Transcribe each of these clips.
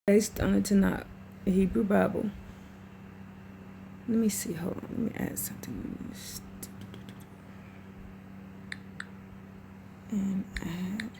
Based on the tanakh, the Hebrew Bible. Let me see. Hold on. Let me add something. And add.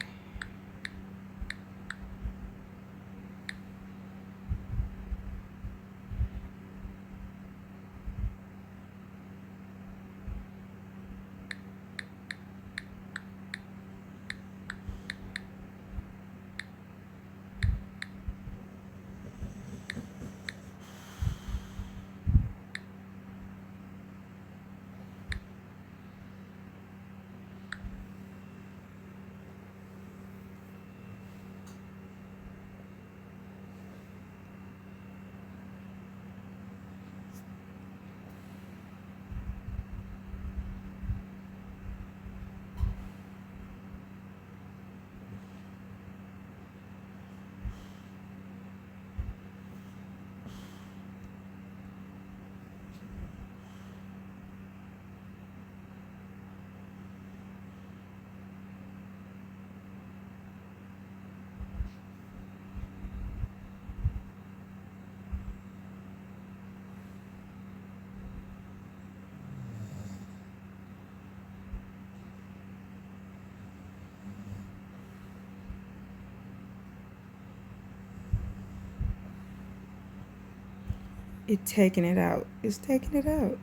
It's taking it out. It's taking it out.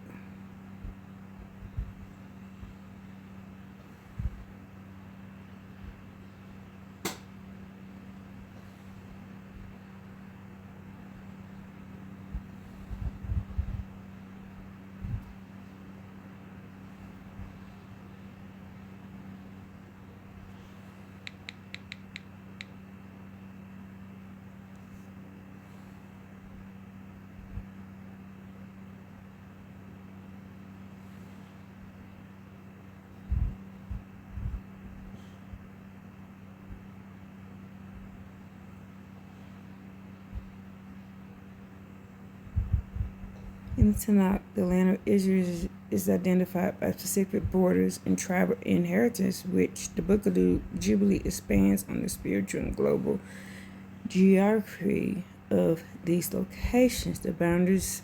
In the Tanakh, the land of Israel is identified by specific borders and tribal inheritance, which the Book of the Jubilee expands on the spiritual and global geography of these locations. The boundaries,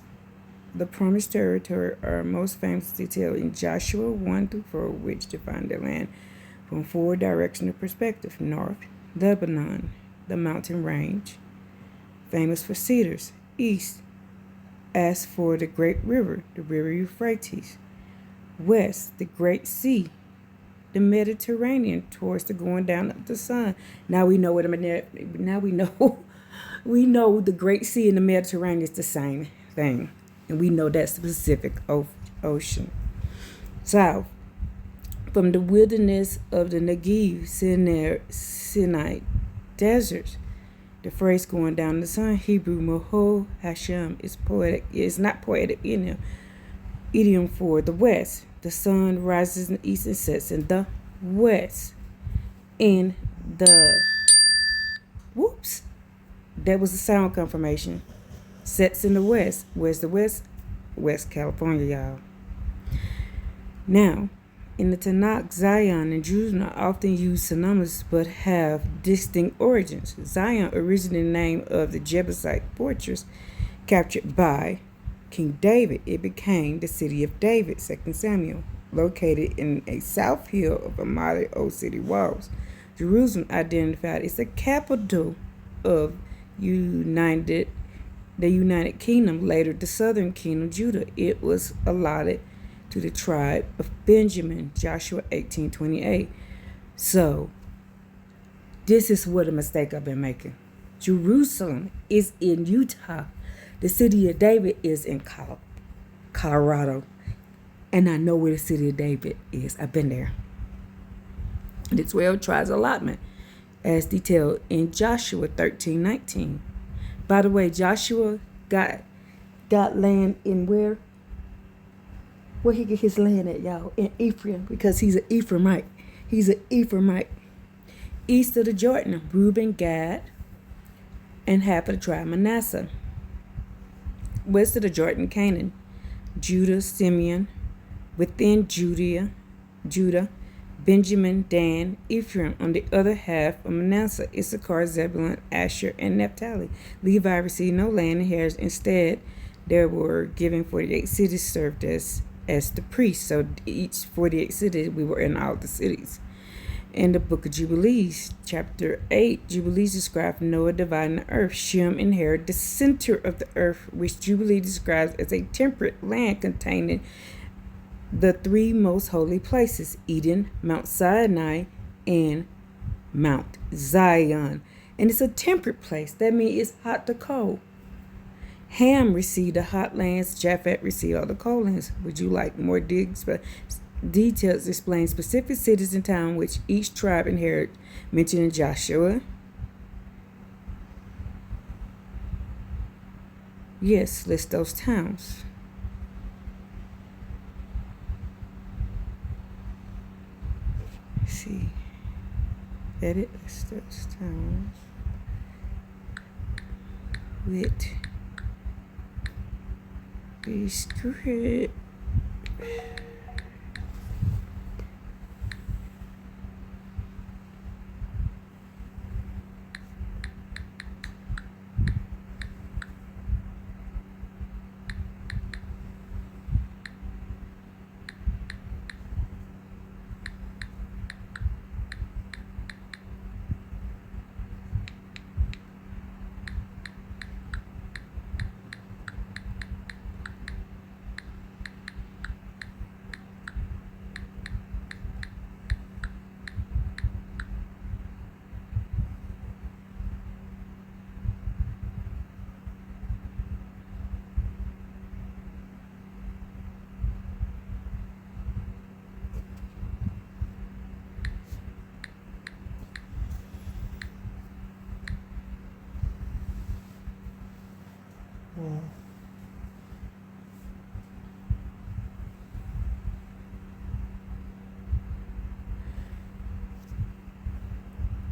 the promised territory, are most famously detailed in Joshua 1-4, which define the land from four directional perspectives: north, Lebanon, the mountain range, famous for cedars; east, as for the great river, the river Euphrates; west, the great sea, the Mediterranean, towards the going down of the sun. Now we know what we know the Great Sea and the Mediterranean is the same thing, and we know that's the Pacific Ocean. South, from the wilderness of the Negev, Sinai deserts. The phrase "going down the sun," Hebrew Moho Hashem, is poetic. It's not poetic idiom for the west. The sun rises in the east and sets in the west. In the that was the sound confirmation. Sets in the west. Where's the west? West California, y'all. Now, in the Tanakh, Zion and Jerusalem are often used synonymous but have distinct origins. Zion, originally the name of the Jebusite fortress captured by King David, it became the city of David, 2 Samuel, located in a south hill of a modern old city walls. Jerusalem, identified as the capital of the United Kingdom, later the Southern Kingdom, Judah. It was allotted to the tribe of Benjamin, Joshua 18:28. So, this is what a mistake I've been making. Jerusalem is in Utah. The city of David is in Colorado. And I know where the city of David is. I've been there. The 12 tribes allotment, as detailed in Joshua 13:19. By the way, Joshua got land in where? Where he get his land at, y'all? In Ephraim, because he's an Ephraimite. He's an Ephraimite. East of the Jordan, Reuben, Gad, and half of the tribe Manasseh. West of the Jordan, Canaan, Judah, Simeon. Within Judah, Benjamin, Dan, Ephraim on the other half of Manasseh, Issachar, Zebulun, Asher, and Naphtali. Levi received no land inheritance. Instead, there were given 48 cities served as the priests. So each 48 cities, we were in all the cities. In the book of Jubilees, chapter 8, Jubilees describe Noah dividing the earth. Shem inherited the center of the earth, which Jubilee describes as a temperate land containing the three most holy places, Eden, Mount Sinai, and Mount Zion. And it's a temperate place. That means it's hot to cold. Ham received the hot lands. Japhet received all the cold lands. Would you like more details explain specific cities and towns which each tribe inherited, mentioned in Joshua? Yes, list those towns. Let's see. Edit list those towns with the script.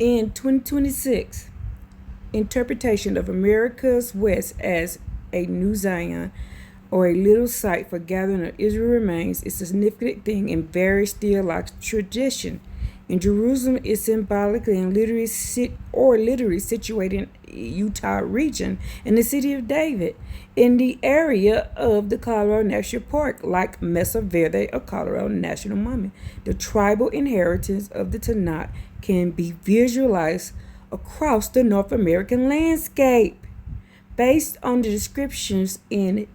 In 2026, interpretation of America's West as a new Zion or a little site for gathering of Israel remains is a significant thing in various theological tradition. In Jerusalem is symbolically and literally situated in Utah region in the city of David, in the area of the Colorado National Park, like Mesa Verde or Colorado National Monument. The tribal inheritance of the Tanakh can be visualized across the North American landscape based on the descriptions in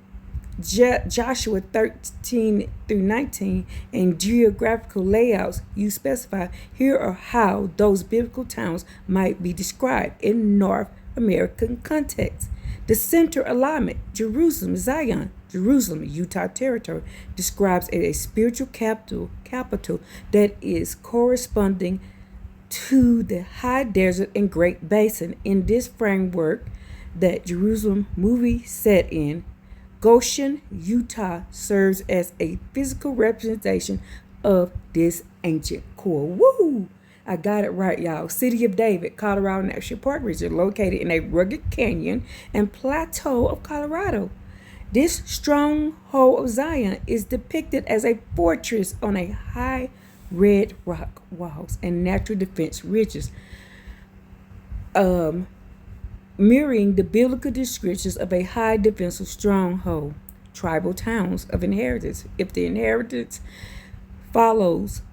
Joshua 13 through 19 and geographical layouts you specify. Here are how those biblical towns might be described in North American context. The center alignment, Jerusalem, Zion, Jerusalem, Utah Territory, describes a spiritual capital that is corresponding to the high desert and Great Basin. In this framework that Jerusalem movie set in, Goshen, Utah serves as a physical representation of this ancient core. Woo! I got it right, y'all. City of David, Colorado National Park region, located in a rugged canyon and plateau of Colorado. This stronghold of Zion is depicted as a fortress on a high red rock walls and natural defense ridges, mirroring the biblical descriptions of a high defensive stronghold. Tribal towns of inheritance. If the inheritance follows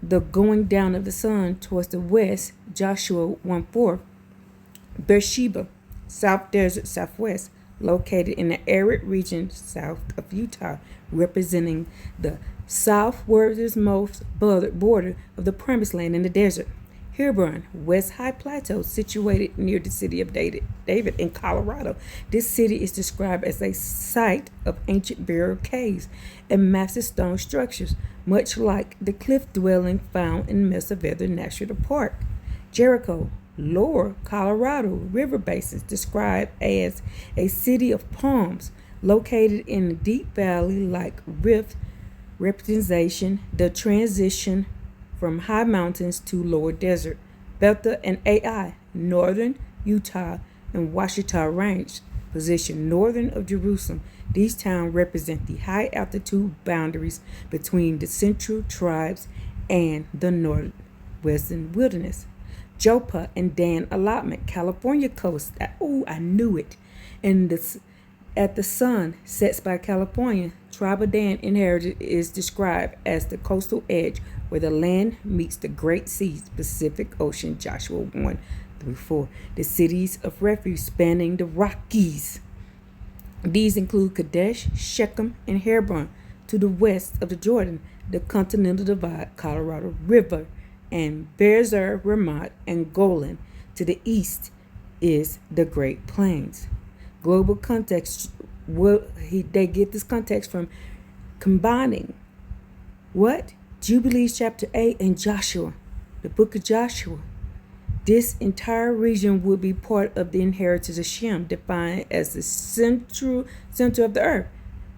the going down of the sun towards the west, Joshua 1:4, Beersheba, South Desert, Southwest, located in the arid region south of Utah, representing the southwesternmost border of the Promised Land in the desert. Hebron, West High Plateau, situated near the city of David in Colorado. This city is described as a site of ancient burial caves and massive stone structures, much like the cliff dwelling found in Mesa Verde National Park. Jericho, Lower Colorado River basins, described as a city of palms located in a deep valley like rift, representation the transition from high mountains to lower desert. Bethel and Ai, northern Utah and Ouachita Range, position northern of Jerusalem. These towns represent the high altitude boundaries between the central tribes and the northwestern wilderness. Joppa and Dan allotment, California coast. Oh, I knew it. And at the sun sets by California, tribe of Dan inherited is described as the coastal edge where the land meets the Great Sea, Pacific Ocean, Joshua 1-4. The cities of refuge spanning the Rockies. These include Kadesh, Shechem, and Hebron. To the west of the Jordan, the Continental Divide, Colorado River, and Bezer, Ramat, and Golan. To the east is the Great Plains. Global context, they get this context from combining what? Jubilees chapter 8 and Joshua, the book of Joshua. This entire region would be part of the inheritance of Shem, defined as the center of the earth.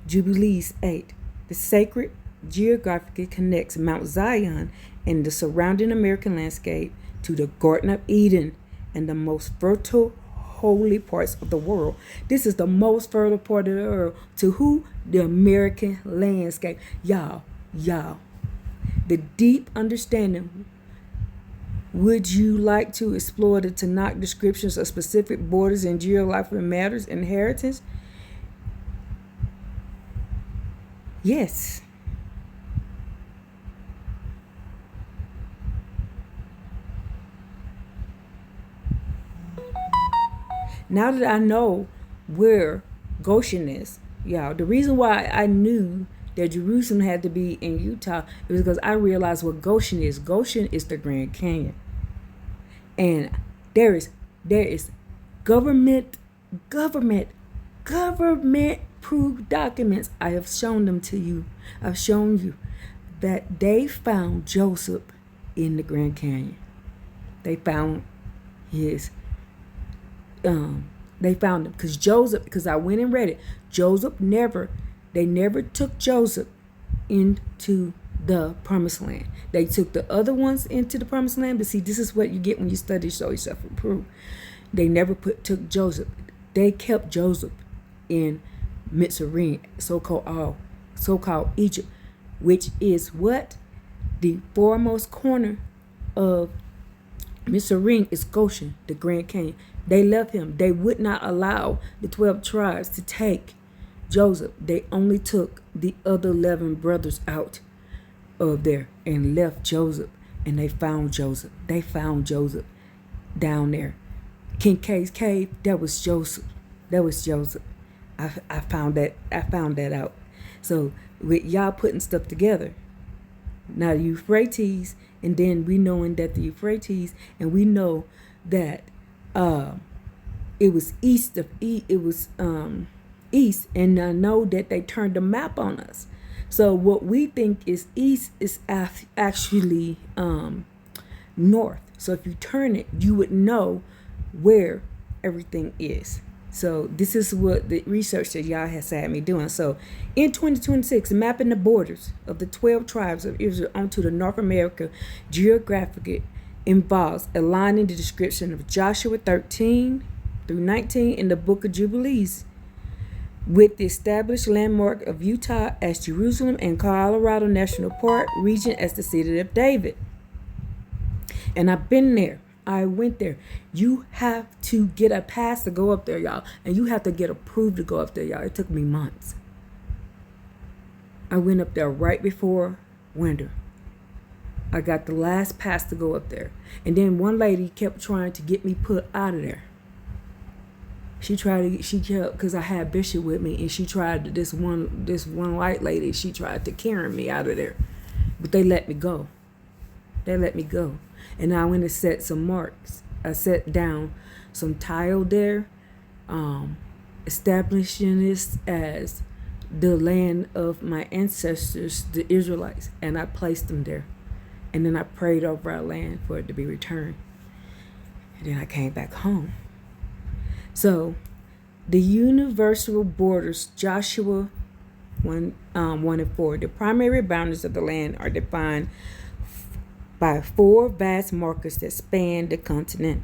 Jubilees 8. The sacred geographically connects Mount Zion and the surrounding American landscape to the Garden of Eden and the most fertile, holy parts of the world. This is the most fertile part of the world. To who? The American landscape. Y'all. The deep understanding. Would you like to explore the tanakh descriptions of specific borders and geographical matters, inheritance? Yes. Now that I know where Goshen is, y'all, the reason why I knew that Jerusalem had to be in Utah is because I realized what Goshen is. Goshen is the Grand Canyon. And there is government proof documents. I have shown them to you. I've shown you that they found Joseph in the Grand Canyon. They found his they found him because I went and read it. They never took Joseph into the promised land. They took the other ones into the promised land, but see, this is what you get when you study, show yourself approved. They never took Joseph. They kept Joseph in Mitzrayim, so-called Egypt, which is what? The foremost corner of Mitzrayim is Goshen, the Grand Canyon. They left him. They would not allow the 12 tribes to take Joseph. They only took the other 11 brothers out of there and left Joseph. And they found Joseph. They found Joseph down there. Kincaid's cave, that was Joseph. I found that out. So with y'all putting stuff together. Now the Euphrates, and then we knowing that the Euphrates, and we know that it was east, and I know that they turned the map on us. So what we think is east is actually north. So if you turn it, you would know where everything is. So this is what the research that y'all has had me doing. So in 2026, mapping the borders of the 12 tribes of Israel onto the North America geographic involves aligning the description of Joshua 13 through 19 in the book of Jubilees with the established landmark of Utah as Jerusalem and Colorado National Park region as the city of David. And I've been there. I went there. You have to get a pass to go up there, y'all. And you have to get approved to go up there, y'all. It took me months. I went up there right before winter. I got the last pass to go up there. And then one lady kept trying to get me put out of there. She kept, because I had Bishop with me, and she tried, this one white lady, she tried to carry me out of there. But they let me go. And I went and set some marks. I set down some tile there, establishing this as the land of my ancestors, the Israelites, and I placed them there. And then I prayed over our land for it to be returned. And then I came back home. So the universal borders, Joshua 1-4, the primary boundaries of the land are defined by 4 vast markers that span the continent.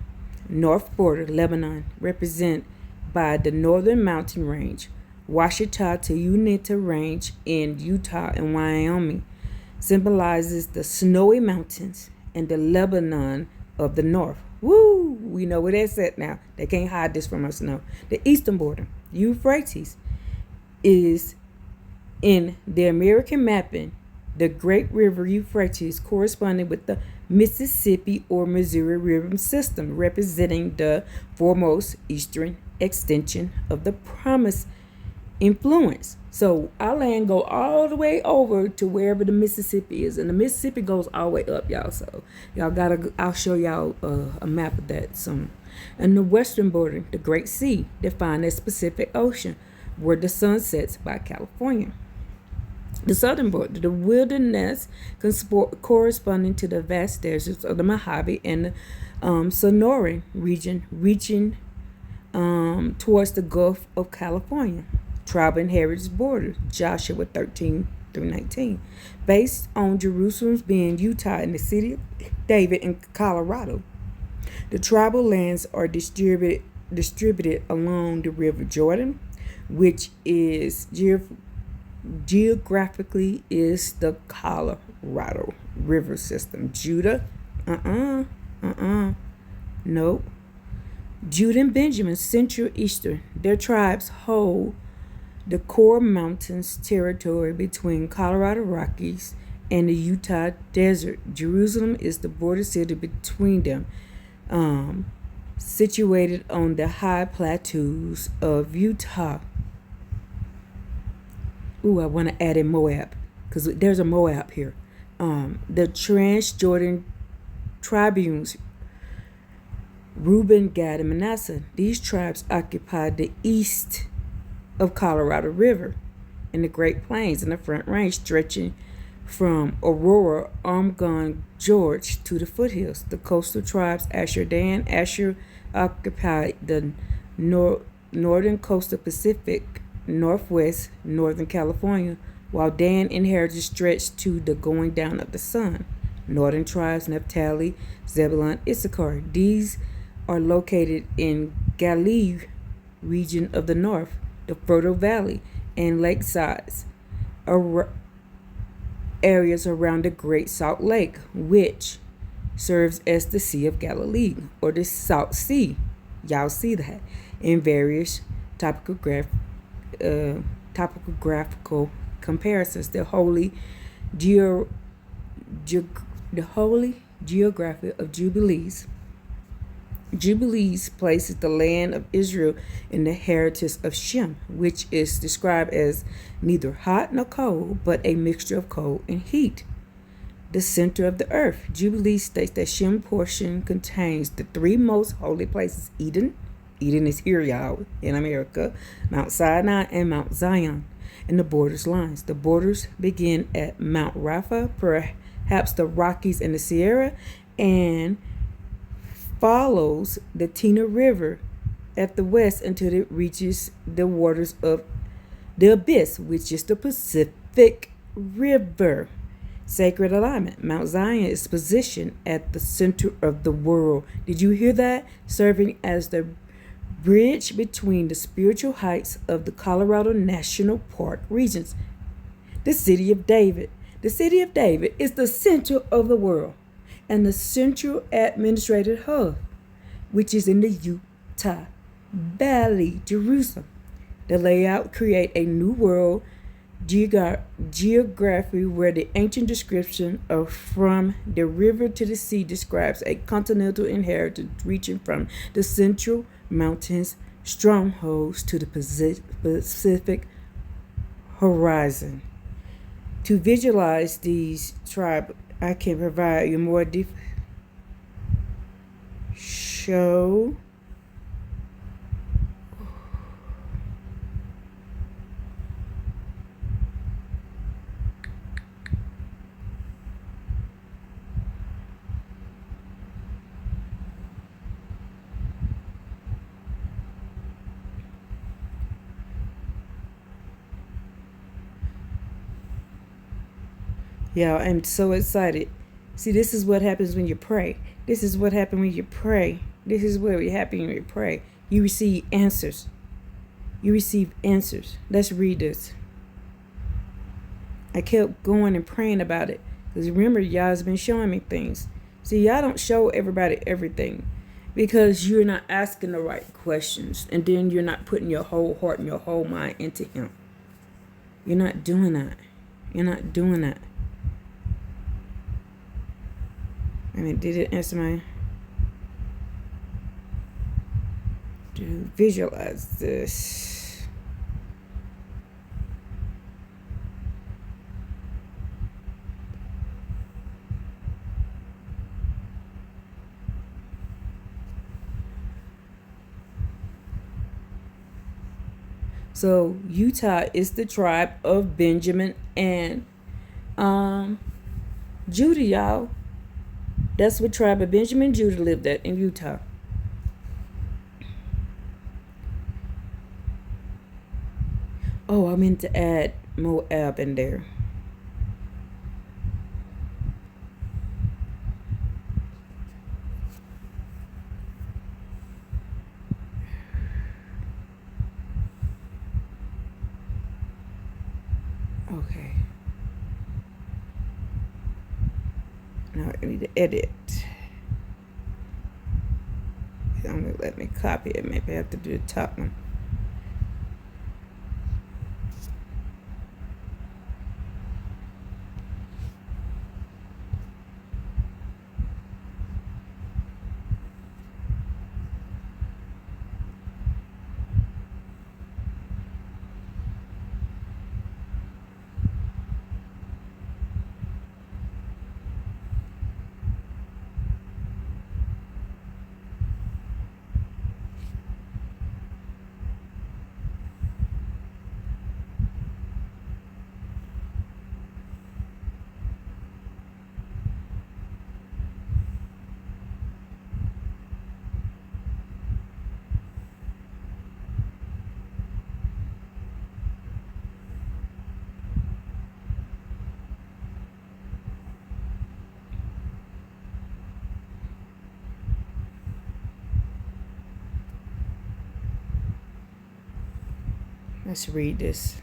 North border, Lebanon, represented by the northern mountain range, Ouachita to Uinta Range in Utah and Wyoming. symbolizes the snowy mountains and the Lebanon of the north. Woo! We know where that's at now. They can't hide this from us now. The eastern border, Euphrates, is in the American mapping the great river Euphrates corresponding with the Mississippi or Missouri River system, representing the foremost eastern extension of the Promised influence. So our land go all the way over to wherever the Mississippi is, and the Mississippi goes all the way up, y'all. So y'all gotta, I'll show y'all a map of that soon. And the western border, the Great Sea, defined as Pacific Ocean, where the sun sets by California. The southern border, the wilderness corresponding to the vast deserts of the Mojave and the Sonoran region, reaching towards the Gulf of California. Tribal and heritage borders, Joshua 13 through 19, based on Jerusalem's being Utah and the city of David in Colorado. The tribal lands are distributed along the River Jordan, which is geographically is the Colorado River system. Judah, nope. Judah and Benjamin, Central Eastern, their tribes hold the core mountains territory between Colorado Rockies and the Utah Desert. Jerusalem is the border city between them, situated on the high plateaus of Utah. Ooh, I want to add in Moab, because there's a Moab here. The Transjordan tribunes, Reuben, Gad, and Manasseh. These tribes occupied the east of Colorado River and the Great Plains and the Front Range, stretching from Aurora, Armgong, George to the foothills. The coastal tribes, Asher, Dan, Asher occupied the northern coastal Pacific, Northwest, Northern California, while Dan inherited stretched to the going down of the sun. Northern tribes, Naphtali, Zebulun, Issachar. These are located in Galilee region of the north, the fertile valley, and lakesides, areas around the Great Salt Lake, which serves as the Sea of Galilee, or the Salt Sea. Y'all see that in various topographical comparisons. The holy geography of Jubilees. Jubilees places the land of Israel in the heritage of Shem, which is described as neither hot nor cold, but a mixture of cold and heat. The center of the earth. Jubilee states that Shem portion contains the three most holy places: Eden is here, y'all, in America, Mount Sinai, and Mount Zion, and the borders lines. The borders begin at Mount Rapha, perhaps the Rockies and the Sierra, and follows the Tina River at the west until it reaches the waters of the abyss, which is the Pacific River. Sacred alignment. Mount Zion is positioned at the center of the world. Did you hear that? Serving as the bridge between the spiritual heights of the Colorado National Park regions. The city of David. The city of David is the center of the world and the central administrative hub, which is in the Utah Valley, Jerusalem. The layout create a new world geography where the ancient description of from the river to the sea describes a continental inheritance reaching from the central mountains strongholds to the Pacific horizon. To visualize these tribes, I can provide you more show. Yeah, I'm so excited. See, this is what happens when you pray. This is what happens when you pray. This is what happens when you pray. You receive answers. You receive answers. Let's read this. I kept going and praying about it. Because remember, y'all's been showing me things. See, y'all don't show everybody everything because you're not asking the right questions. And then you're not putting your whole heart and your whole mind into him. You're not doing that. You're not doing that. I mean, did it answer my... To visualize this. So Utah is the tribe of Benjamin and Judah, y'all. That's what tribe of Benjamin and Judah lived at in Utah. Oh, I meant to add Moab in there. Okay. Now I need to edit. It's only let me copy it. Maybe I have to do the top one. Let's read this.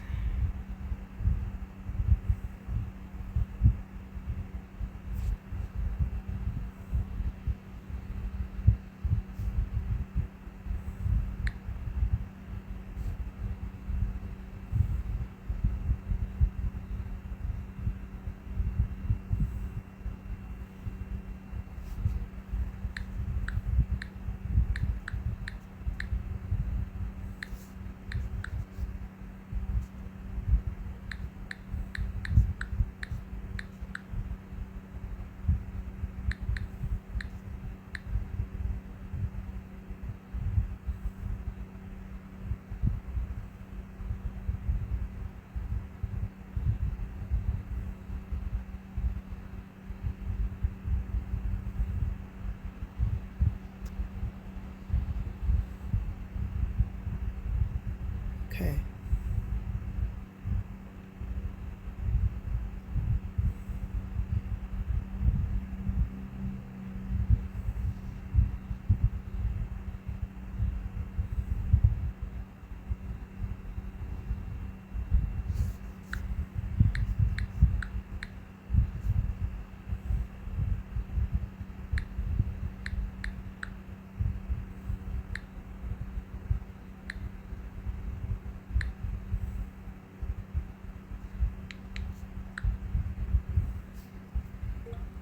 Okay.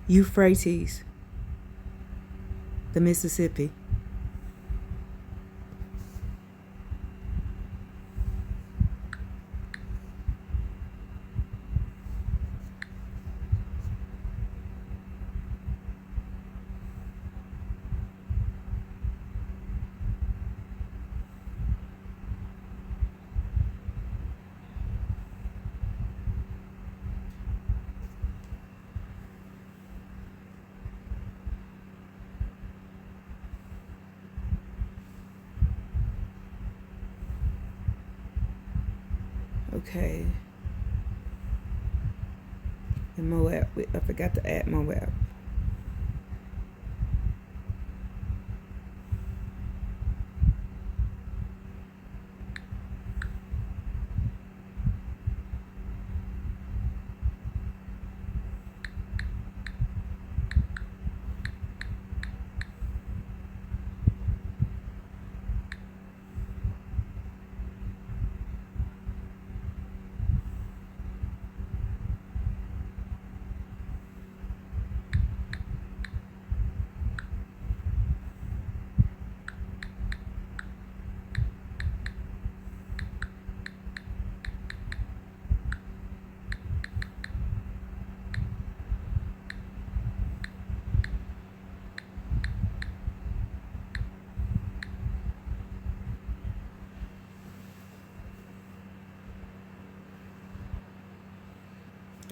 Euphrates, the Mississippi. Okay. And Moab. I forgot to add Moab.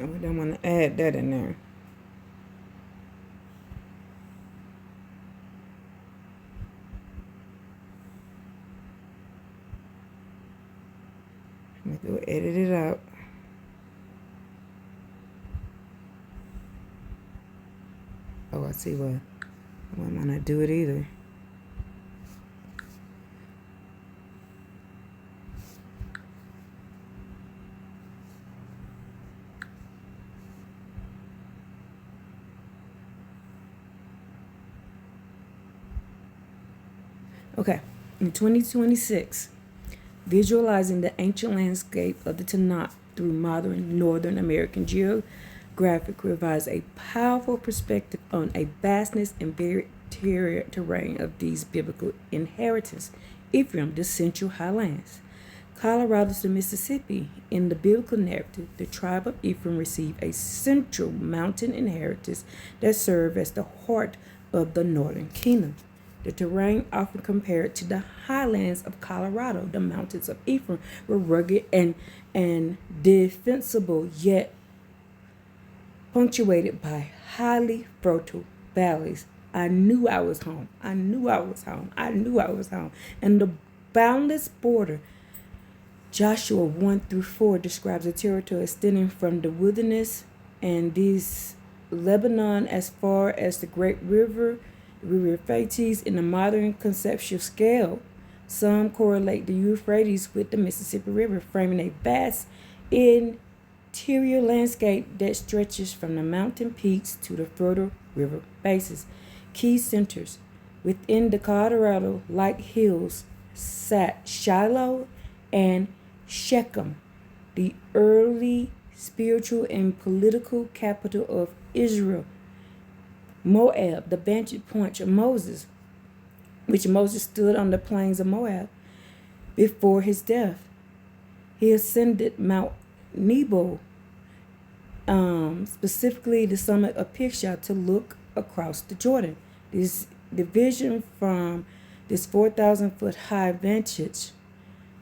Oh, we don't want to add that in there. Let me go edit it out. Oh, I see why. Why might not do it either. Okay, in 2026, visualizing the ancient landscape of the Tanakh through modern Northern American geographic provides a powerful perspective on a vastness and varied terrain of these biblical inheritance. Ephraim, the central highlands. Colorado to Mississippi. In the biblical narrative, the tribe of Ephraim received a central mountain inheritance that served as the heart of the northern kingdom. The terrain often compared to the highlands of Colorado. The mountains of Ephraim were rugged and defensible, yet punctuated by highly fertile valleys. I knew I was home. I knew I was home. I knew I was home. And the boundless border, Joshua 1 through 4, describes a territory extending from the wilderness and these Lebanon as far as the great river Euphrates in the modern conceptual scale. Some correlate the Euphrates with the Mississippi River, framing a vast interior landscape that stretches from the mountain peaks to the fertile river basins. Key centers within the Colorado-like hills sat Shiloh and Shechem, the early spiritual and political capital of Israel. Moab, the vantage point of Moses, which Moses stood on the plains of Moab before his death. He ascended Mount Nebo, specifically the summit of Pisgah, to look across the Jordan. This division from this 4,000-foot high vantage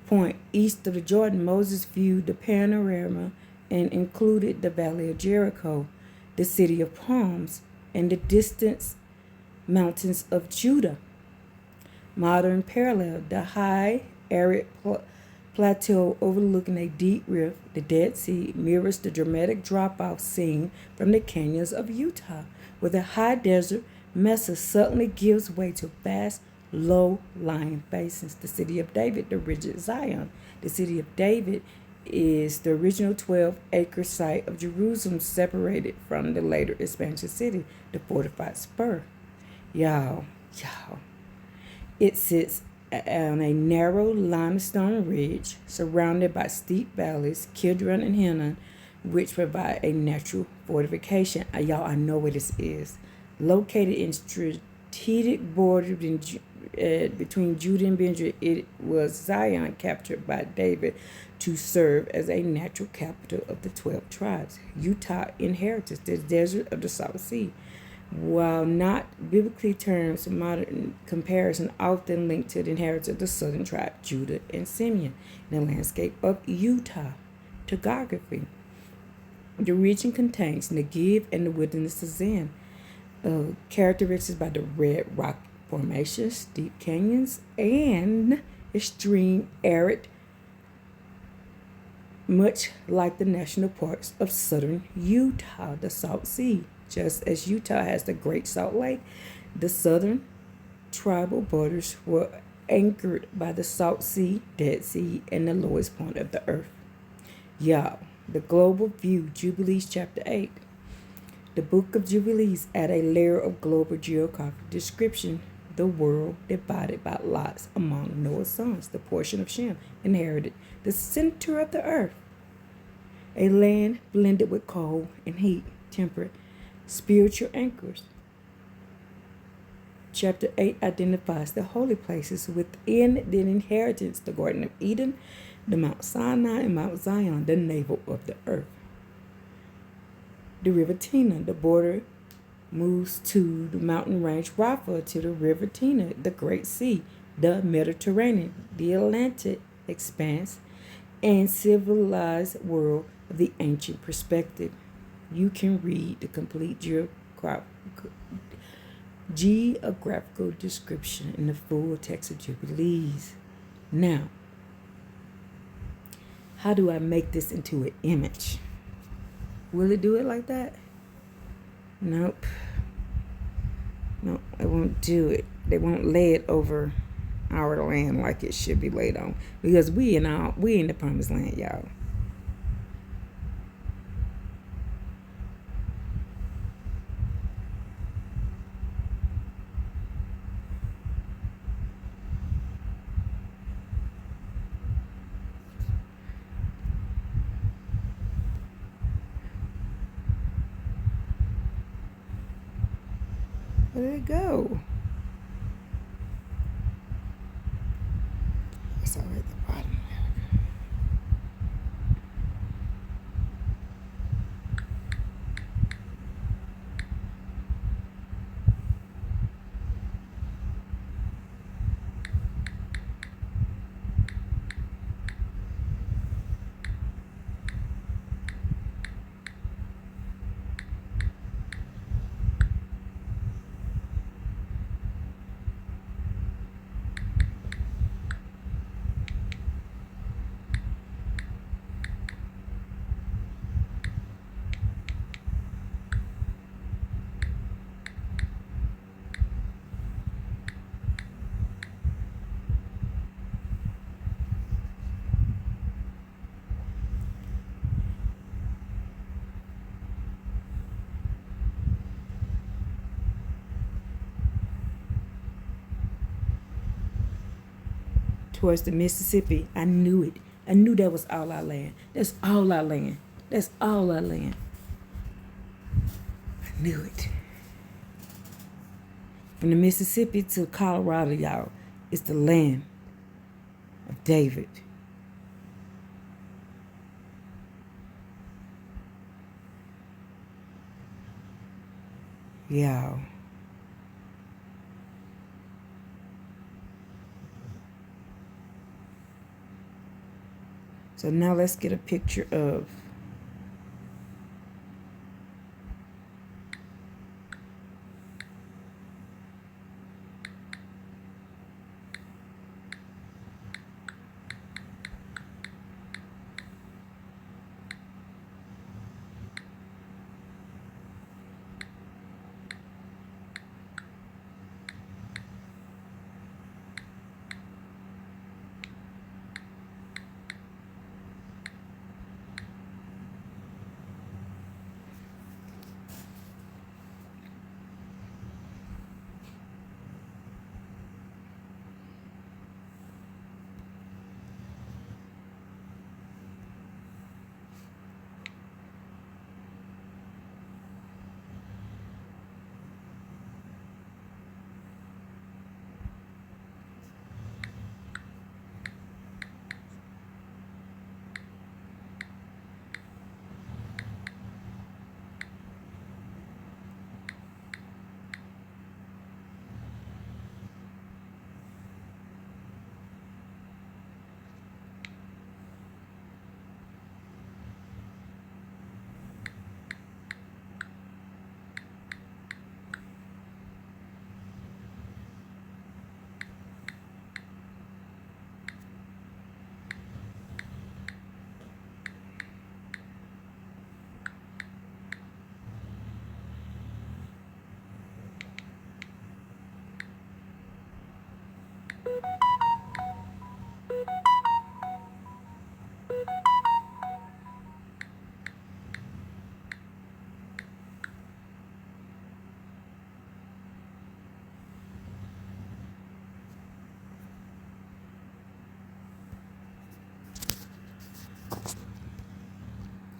point east of the Jordan, Moses viewed the panorama and included the Valley of Jericho, the city of palms, and the distant mountains of Judah. Modern parallel, the high arid plateau overlooking a deep rift, the Dead Sea, mirrors the dramatic drop-off seen from the canyons of Utah, where the high desert mesa suddenly gives way to vast, low-lying basins. The city of David, the rigid Zion. The city of David is the original 12-acre site of Jerusalem, separated from the later expansion city, the fortified spur. Y'all. It sits on a narrow limestone ridge surrounded by steep valleys, Kidron and Hinnom, which provide a natural fortification. Y'all, I know where this is. Located in strategic border between Judah and Benjamin, it was Zion, captured by David to serve as a natural capital of the 12 tribes. Utah inherited the desert of the South Sea. While not biblically termed, modern comparison often linked to the inheritance of the southern tribe, Judah and Simeon, in the landscape of Utah. Topography. The region contains Negev and the wilderness of Zin, characterized by the red rock formations, steep canyons, and extreme arid, much like the national parks of southern Utah. The Salt Sea. Just as Utah has the Great Salt Lake, the southern tribal borders were anchored by the Salt Sea, Dead Sea, and the lowest point of the earth. Y'all, the global view, Jubilees chapter 8. The book of Jubilees add a layer of global geographic description. The world divided by lots among Noah's sons, the portion of Shem inherited the center of the earth. A land blended with cold and heat, temperate, spiritual anchors. Chapter 8 identifies the holy places within the inheritance, the Garden of Eden, the Mount Sinai, and Mount Zion, the navel of the earth. The river Tina, the border moves to the mountain range Rapha, to the river Tina, the Great Sea, the Mediterranean, the Atlantic expanse, and civilized world of the ancient perspective. You can read the complete geographical description in the full text of Jubilees. Now, how do I make this into an image? Will it do it like that? Nope. No, it won't do it. They won't lay it over our land like it should be laid on, because we in the promised land, y'all. Where did it go? It's all right at the bottom. Towards the Mississippi. I knew it. I knew that was all our land. That's all our land. That's all our land. I knew it. From the Mississippi to Colorado, y'all, it's the land of David. Y'all. So now let's get a picture of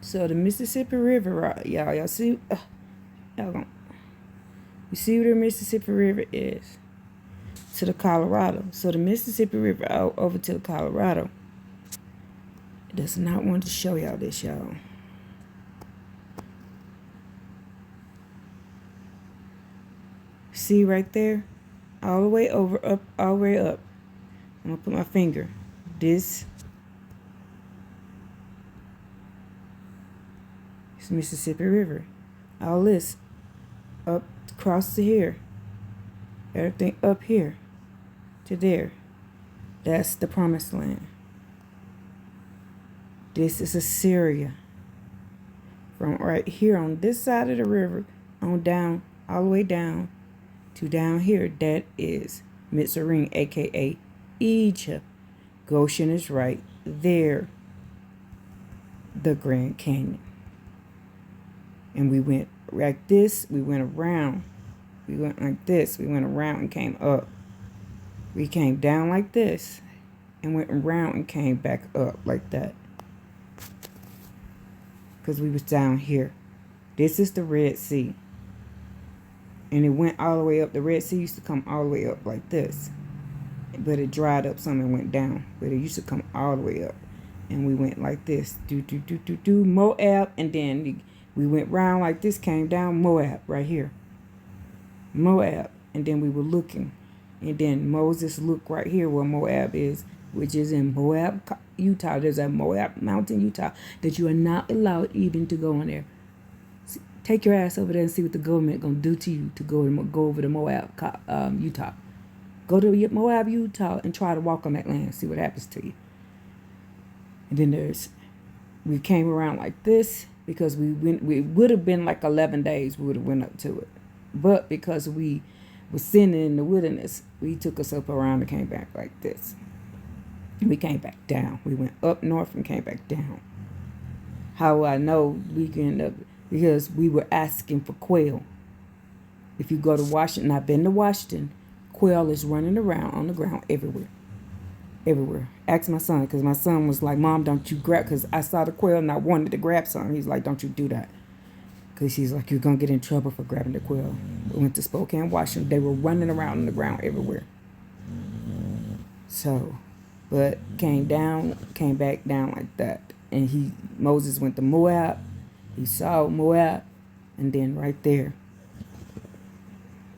so the Mississippi River, y'all see, you see where the Mississippi River is to the Colorado. So the Mississippi River over to the Colorado. It does not want to show y'all this, y'all. See right there, all the way over, up, all the way up. I'm gonna put my finger. This It's Mississippi River. All this up across to here. Everything up here to there. That's the promised land. This is Assyria. From right here on this side of the river on down, all the way down to down here, that is Mitzrayim, aka Egypt. Goshen is right there, the Grand Canyon. And we went like this, we went around. We went like this, we went around and came up. We came down like this and went around and came back up like that. Because we was down here. This is the Red Sea. And it went all the way up. The Red Sea used to come all the way up like this. But it dried up some and went down. But it used to come all the way up. And we went like this. Moab. And then we went round like this. Came down Moab right here. Moab. And then we were looking. And then Moses looked right here where Moab is, which is in Moab, Utah. There's a Moab mountain, Utah, that you are not allowed even to go in there. Take your ass over there and see what the government gonna do to you to go over to Moab, Utah. Go to Moab, Utah, and try to walk on that land. See what happens to you. And then we came around like this because we would have been like 11 days. We would have went up to it, but because we was sinning in the wilderness, we took us up around and came back like this. We came back down. We went up north and came back down. How I know we can end up? Because we were asking for quail. If you go to Washington, I've been to Washington, quail is running around on the ground everywhere. Everywhere. Ask my son, because my son was like, Mom, don't you grab, because I saw the quail and I wanted to grab some. He's like, don't you do that. Because he's like, you're going to get in trouble for grabbing the quail. We went to Spokane, Washington. They were running around on the ground everywhere. So, but came down, came back down like that. And Moses went to Moab. He saw Moab. And then right there,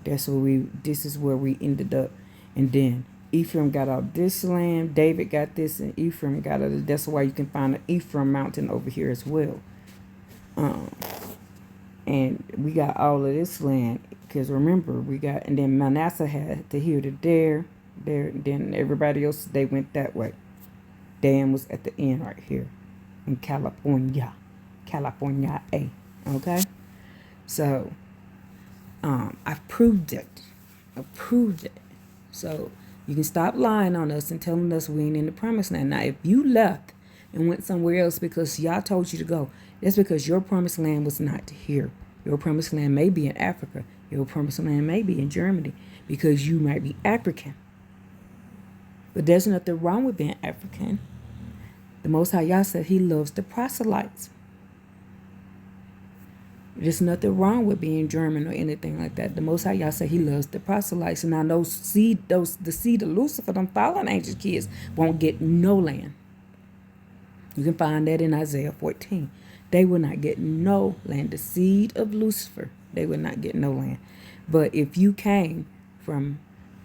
this is where we ended up. And then Ephraim got out this land. David got this, and Ephraim got out. That's why you can find an Ephraim mountain over here as well. And we got all of this land. Because remember, and then Manasseh had to here to there. Then everybody else, they went that way. Dan was at the end right here in California. California A. Okay? So, I proved it. So, you can stop lying on us and telling us we ain't in the promised land. Now, if you left and went somewhere else because y'all told you to go, that's because your promised land was not here. Your promised land may be in Africa. Your promised land may be in Germany because you might be African. But there's nothing wrong with being African. The Most High Yah said he loves the proselytes. There's nothing wrong with being German or anything like that. The Most High Yah said he loves the proselytes. And now the seed of Lucifer, them fallen angel kids, won't get no land. You can find that in Isaiah 14. They will not get no land. The seed of Lucifer, they will not get no land. But if you came from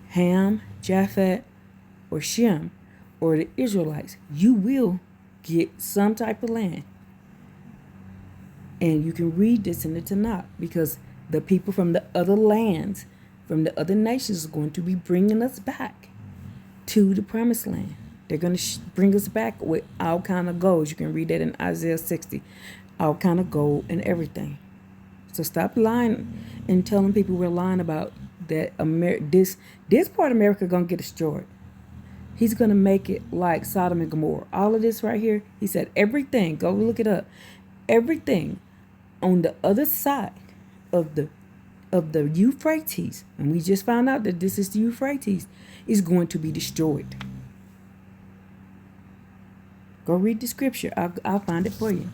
Ham, Japheth, or Shem, or the Israelites, you will get some type of land. And you can read this in the Tanakh, because the people from the other lands, from the other nations, are going to be bringing us back to the promised land. They're going to bring us back with all kind of gold. You can read that in Isaiah 60. All kind of gold and everything. So stop lying and telling people we're lying about that. This part of America going to get destroyed. He's going to make it like Sodom and Gomorrah. All of this right here, he said everything, go look it up. Everything on the other side of the Euphrates, and we just found out that this is the Euphrates, is going to be destroyed. Go read the scripture. I'll find it for you.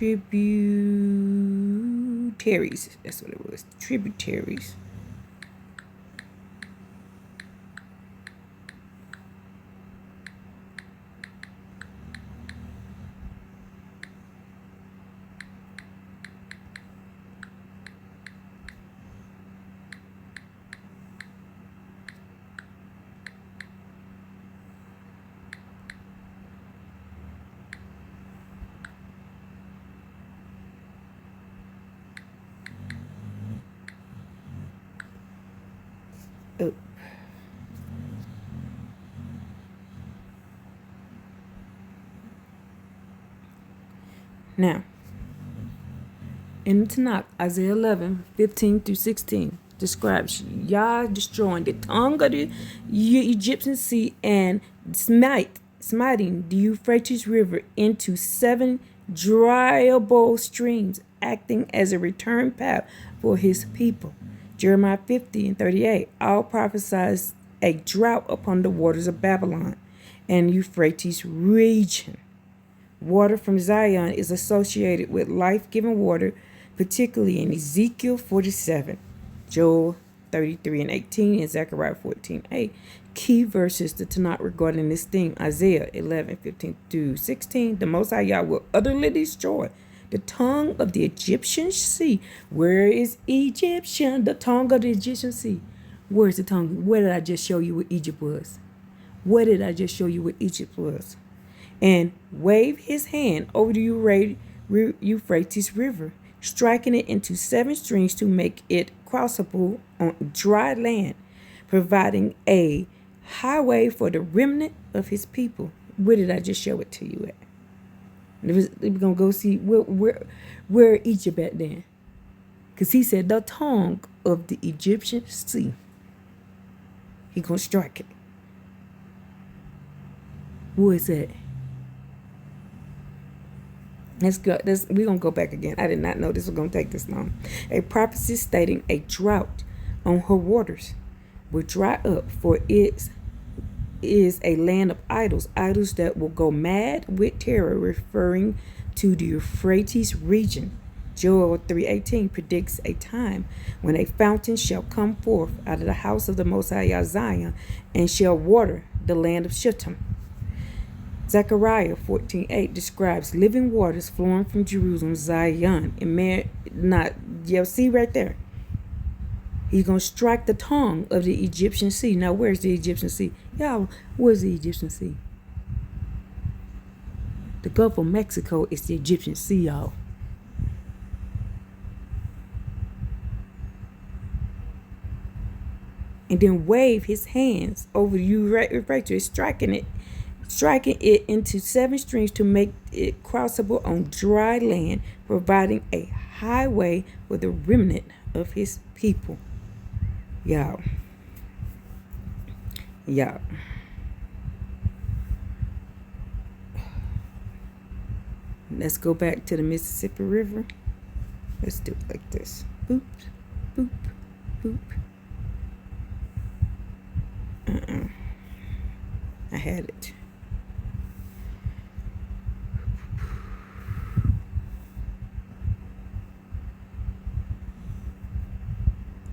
tributaries. That's what it was. Tributaries. Oh. Now, in the Tanakh, Isaiah 11:15-16 describes Yah destroying the tongue of the Egyptian sea and smiting the Euphrates River into 7 dryable streams, acting as a return path for his people. Jeremiah 50:38 all prophesies a drought upon the waters of Babylon and Euphrates region. Water from Zion is associated with life-giving water, particularly in Ezekiel 47, Joel 33:18, and Zechariah 14:8. Key verses to Tanakh regarding this theme: Isaiah 11:15-16. The Most High Yah will utterly destroy the tongue of the Egyptian sea. Where is Egyptian? The tongue of the Egyptian sea. Where's the tongue? Where did I just show you what Egypt was? Where did I just show you what Egypt was? And wave his hand over the Euphrates River, striking it into 7 streams to make it crossable on dry land, providing a highway for the remnant of his people. Where did I just show it to you at? We're going to go see where Egypt at then. Because he said the tongue of the Egyptian sea. He going to strike it. Where is that? Let's go. We're going to go back again. I did not know this was going to take this long. A prophecy stating a drought on her waters will dry up, for it is a land of idols that will go mad with terror, referring to the Euphrates region. Joel 3:18 predicts a time when a fountain shall come forth out of the house of the Most High Zion and shall water the land of Shittim. Zechariah 14:8 describes living waters flowing from Jerusalem, Zion, and see right there. He's going to strike the tongue of the Egyptian sea. Now, where's the Egyptian sea? Y'all, where's the Egyptian sea? The Gulf of Mexico is the Egyptian sea, y'all. And then wave his hands over the Euphrates, striking it into 7 streams to make it crossable on dry land, providing a highway for the remnant of his people. Y'all. Let's go back to the Mississippi River. Let's do it like this. Boop, boop, boop. I had it.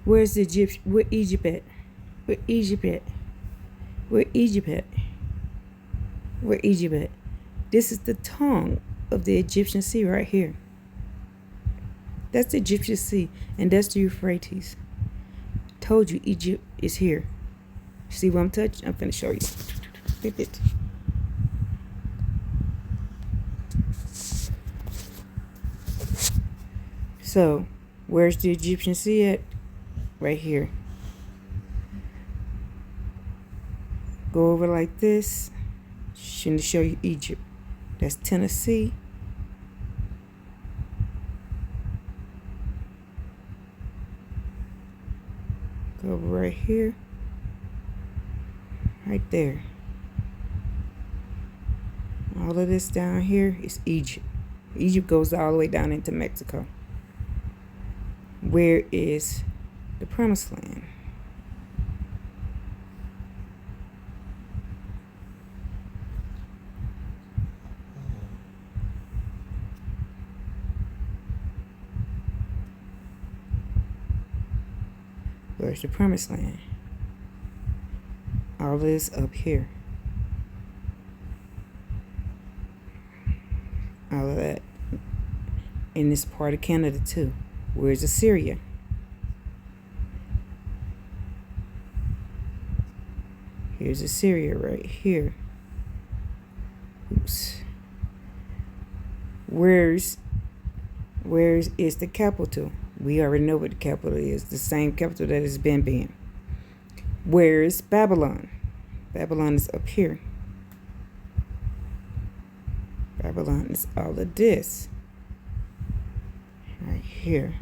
Where's the Egypt? Where Egypt at? Where Egypt at? Where Egypt at? Where Egypt at? This is the tongue of the Egyptian sea right here. That's the Egyptian sea, and that's the Euphrates. Told you Egypt is here. See what I'm touching? I'm finna show you. Look it. So, where's the Egyptian sea at? Right here. Go over like this. Shouldn't show you Egypt. That's Tennessee. Go over right here. Right there. All of this down here is Egypt. Egypt goes all the way down into Mexico. Where is the promised land? Where's the promised land? All this up here. All of that. In this part of Canada too. Where's Assyria? Here's Assyria right here. Oops. Where's is the capital? We already know what the capital is. The same capital that has been. Where is Babylon? Babylon is up here. Babylon is all of this. Right here.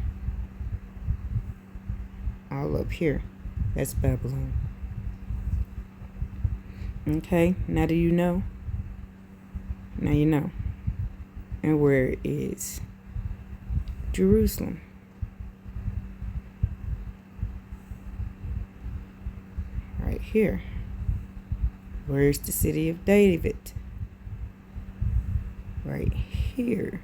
All up here. That's Babylon. Okay, now do you know? Now you know. And where is Jerusalem? Right here. Where's the city of David? Right here.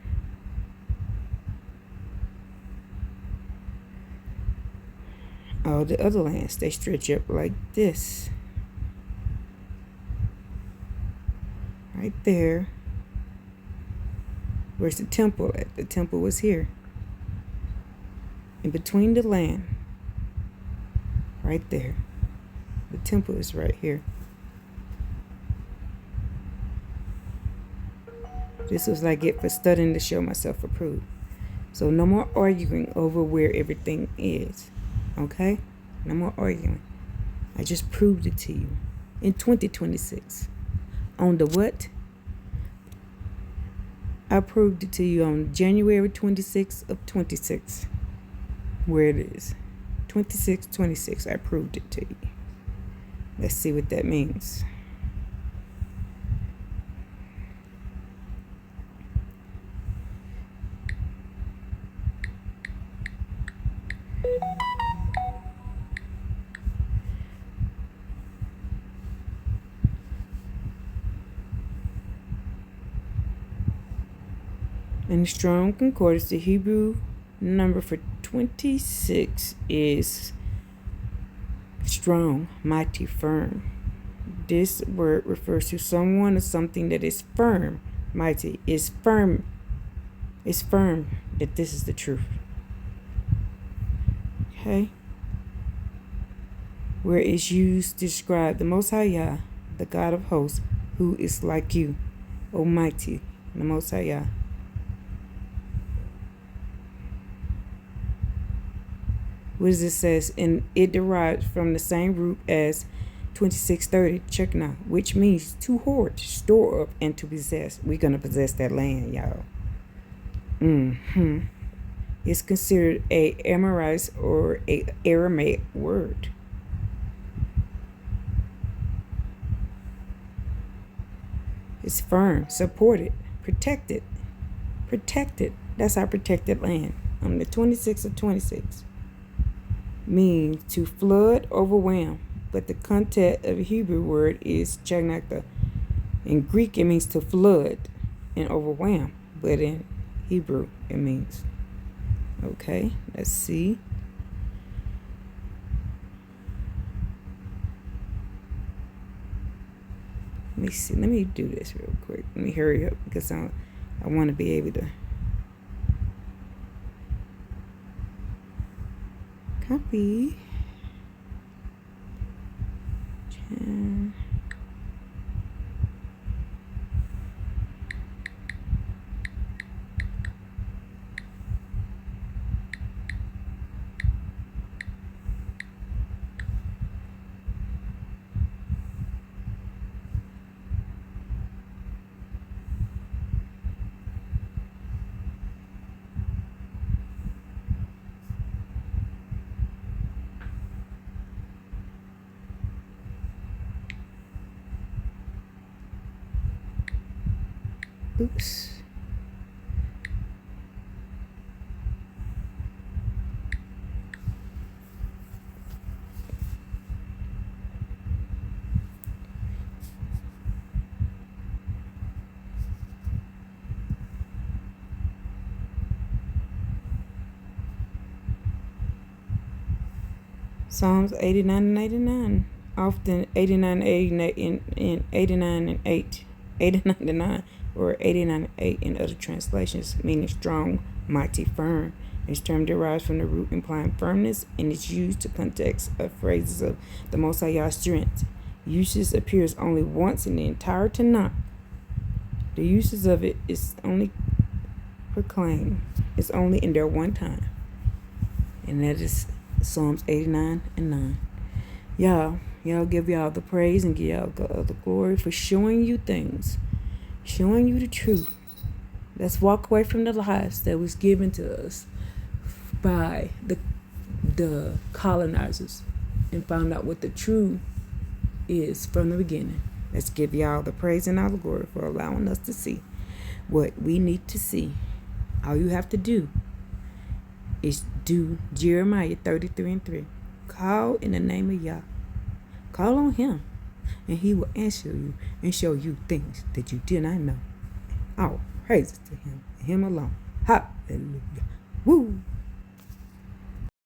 All the other lands, they stretch up like this. Right there. Where's the temple at? The temple was here. In between the land. Right there. The temple is right here. This was what I get for studying to show myself approved. So no more arguing over where everything is. Okay? No more arguing. I just proved it to you. In 2026. On the what? I proved it to you on January 26th of 26. Where it is. 26. I proved it to you. Let's see what that means. In the Strong Concordance, the Hebrew number for 26 is strong, mighty, firm. This word refers to someone or something that is firm. Mighty is firm. It's firm that this is the truth. Okay? Where it's used to describe the Most High Yah, the God of hosts, who is like you, Almighty, the Most High Yah. What does it says? And it derives from the same root as 2630, check now, which means to hoard, store up, and to possess. We're going to possess that land, y'all. It's considered a Amorite or a Aramaic word. It's firm, supported, protected. Protected. That's our protected land. On the 26th of 26. Means to flood, overwhelm. But the content of the Hebrew word is tanakh. In Greek, it means to flood and overwhelm. But in Hebrew, it means. Okay, let's see. Let me see. Let me do this real quick. Let me hurry up because I want to be able to copy. Oops. Psalms 89 and 89. Often 89 and 89 and 8. 89 and 9 or 89 and 8 in other translations, meaning strong, mighty, firm. This term derives from the root implying firmness and is used to context of phrases of the Most High's strength. Usage appears only once in the entire tanakh. The uses of it is only proclaimed. It's only in there one time. And that is Psalms 89 and 9. Y'all give y'all the praise and give y'all the glory for showing you things. Showing you the truth. Let's walk away from the lies that was given to us by the colonizers and find out what the truth is from the beginning. Let's give y'all the praise and all the glory for allowing us to see what we need to see. All you have to do is do Jeremiah 33 and 3. Call in the name of Yah. Call on him, and he will answer you and show you things that you did not know. All praises to him alone. Hallelujah. Woo!